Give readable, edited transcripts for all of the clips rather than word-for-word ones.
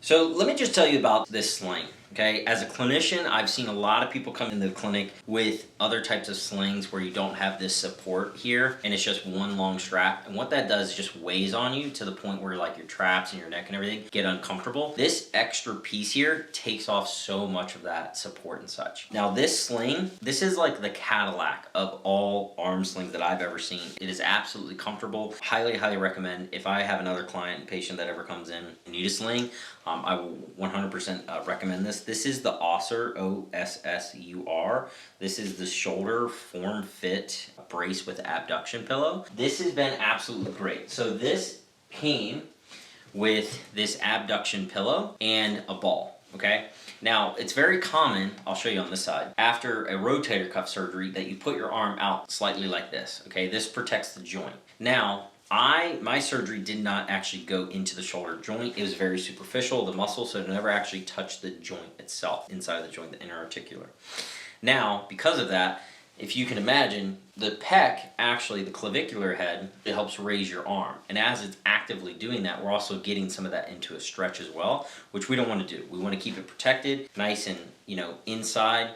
So let me just tell you about this sling. Okay, as a clinician, I've seen a lot of people come into the clinic with other types of slings where you don't have this support here and it's just one long strap. And what that does is just weighs on you to the point where like your traps and your neck and everything get uncomfortable. This extra piece here takes off so much of that support and such. Now this sling, this is like the Cadillac of all arm slings that I've ever seen. It is absolutely comfortable. Highly, highly recommend. If I have another client and patient that ever comes in and need a sling, I will 100% recommend this. This is the Ossur, O-S-S-U-R. This is the shoulder form fit brace with abduction pillow. This has been absolutely great. So this came with this abduction pillow and a ball, okay? Now, it's very common, I'll show you on this side, after a rotator cuff surgery that you put your arm out slightly like this, okay? This protects the joint. Now, my surgery did not actually go into the shoulder joint. It was very superficial, the muscle, so it never actually touched the joint itself, inside of the joint, the interarticular. Now, because of that, if you can imagine, the pec, actually the clavicular head, it helps raise your arm. And as it's actively doing that, we're also getting some of that into a stretch as well, which we don't want to do. We want to keep it protected, nice and, inside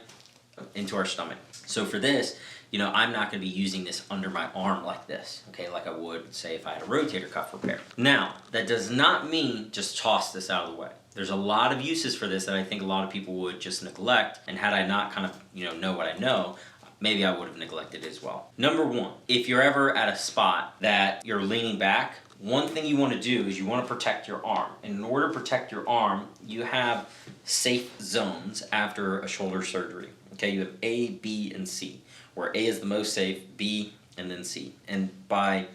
into our stomach. So for this, I'm not going to be using this under my arm like this, okay, like I would, say, if I had a rotator cuff repair. Now, that does not mean just toss this out of the way. There's a lot of uses for this that I think a lot of people would just neglect, and had I not kind of, know what I know, maybe I would have neglected it as well. Number one, if you're ever at a spot that you're leaning back, one thing you want to do is you want to protect your arm. And in order to protect your arm, you have safe zones after a shoulder surgery. Okay, you have A, B, and C, where A is the most safe, B, and then C. And by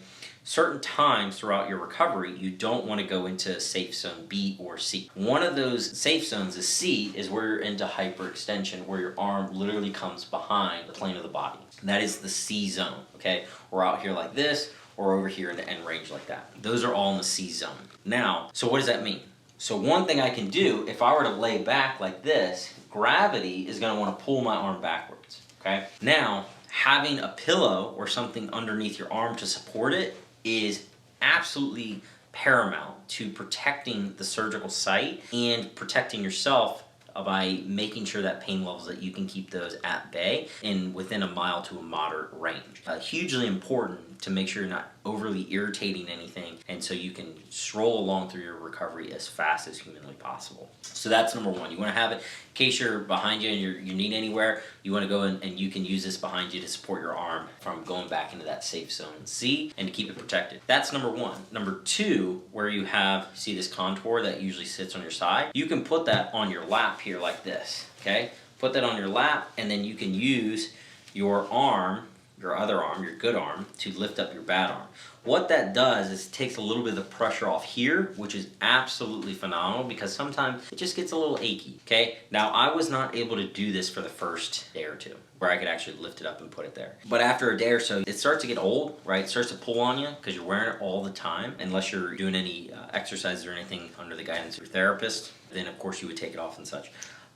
certain times throughout your recovery, you don't want to go into safe zone B or C. One of those safe zones is C, is where you're into hyperextension, where your arm literally comes behind the plane of the body. And that is the C zone, okay? We're out here like this, or over here in the end range like that. Those are all in the C zone. Now, so what does that mean? So one thing I can do, if I were to lay back like this, gravity is going to want to pull my arm backwards, okay? Now, having a pillow or something underneath your arm to support it is absolutely paramount to protecting the surgical site and protecting yourself by making sure that pain levels, that you can keep those at bay and within a mild to a moderate range. Hugely important to make sure you're not overly irritating anything, and so you can stroll along through your recovery as fast as humanly possible. So that's number one. You want to have it in case you're behind you and you need anywhere. You want to go in and you can use this behind you to support your arm from going back into that safe zone C and to keep it protected. That's number one. Number two, where you have, see this contour that usually sits on your side, you can put that on your lap here like this, okay? Put that on your lap, and then you can use your arm, your other arm, your good arm, to lift up your bad arm. What that does is it takes a little bit of the pressure off here, which is absolutely phenomenal because sometimes it just gets a little achy, okay? Now, I was not able to do this for the first day or two, where I could actually lift it up and put it there. But after a day or so, it starts to get old, right? It starts to pull on you because you're wearing it all the time, unless you're doing any exercises or anything under the guidance of your therapist. Then, of course, you would take it off and such.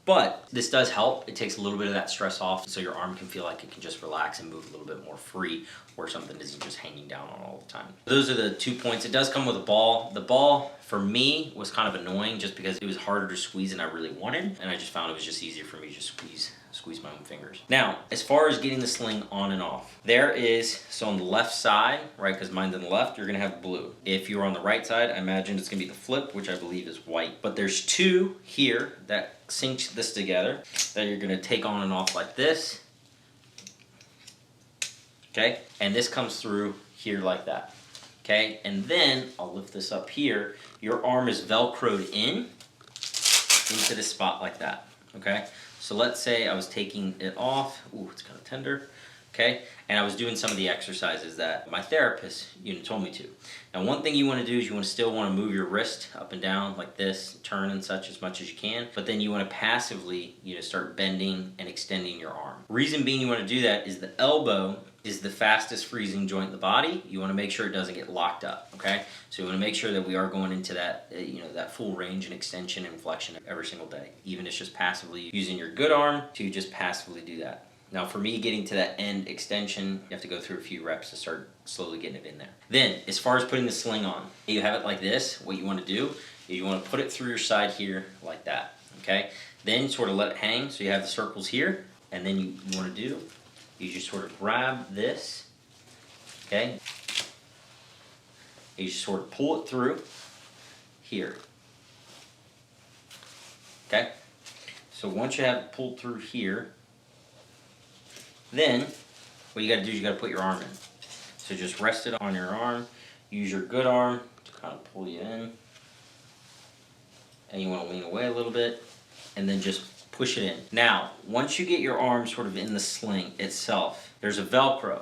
But this does help. It takes a little bit of that stress off so your arm can feel like it can just relax and move a little bit more free, where something isn't just hanging down on all the time. Those are the 2 points. It does come with a ball. The ball, for me, was kind of annoying just because it was harder to squeeze than I really wanted, and I just found it was just easier for me to just squeeze my own fingers. Now, as far as getting the sling on and off, there is, so on the left side, right, because mine's on the left, you're gonna have blue. If you're on the right side, I imagine it's gonna be the flip, which I believe is white. But there's two here that cinch this together that you're gonna take on and off like this, okay? And this comes through here like that, okay? And then, I'll lift this up here, your arm is Velcroed into this spot like that, okay? So let's say I was taking it off. Ooh, it's kind of tender. Okay, and I was doing some of the exercises that my therapist told me to. Now, one thing you want to do is you still want to move your wrist up and down like this, turn and such as much as you can, but then you want to passively start bending and extending your arm. Reason being you want to do that is the elbow is the fastest freezing joint in the body. You want to make sure it doesn't get locked up, okay? So you want to make sure that we are going into that, that full range and extension and flexion every single day. Even if it's just passively using your good arm to just passively do that. Now, for me, getting to that end extension, you have to go through a few reps to start slowly getting it in there. Then, as far as putting the sling on, you have it like this. What you want to do is you want to put it through your side here like that, okay? Then sort of let it hang so you have the circles here, and then you want to do, you just sort of grab this, okay? You just sort of pull it through here, okay? So once you have it pulled through here, then what you got to do is you got to put your arm in. So just rest it on your arm, use your good arm to kind of pull you in, and you want to lean away a little bit, and then just push it in. Now, once you get your arm sort of in the sling itself, there's a Velcro.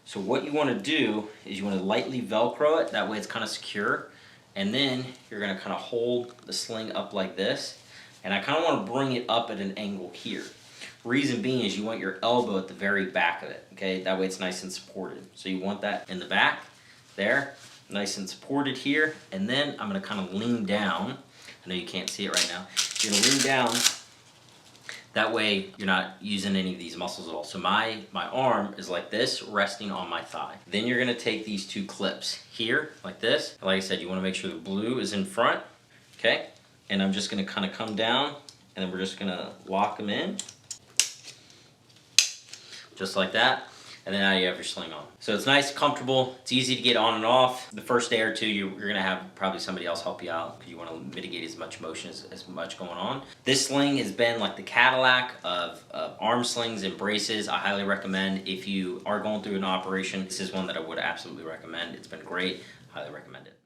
So what you want to do is you want to lightly Velcro it, that way it's kind of secure, and then you're going to kind of hold the sling up like this, and I kind of want to bring it up at an angle here. Reason being is you want your elbow at the very back of it, okay? That way it's nice and supported. So you want that in the back, there, nice and supported here, and then I'm going to kind of lean down. I know you can't see it right now. You're going to lean down. That way you're not using any of these muscles at all. So my arm is like this, resting on my thigh. Then you're going to take these two clips here, like this. Like I said, you want to make sure the blue is in front, okay? And I'm just going to kind of come down, and then we're just going to lock them in. Just like that, and then now you have your sling on. So it's nice, comfortable, it's easy to get on and off. The first day or two, you're gonna have probably somebody else help you out because you wanna mitigate as much motion as much going on. This sling has been like the Cadillac of arm slings and braces. I highly recommend if you are going through an operation, this is one that I would absolutely recommend. It's been great, highly recommend it.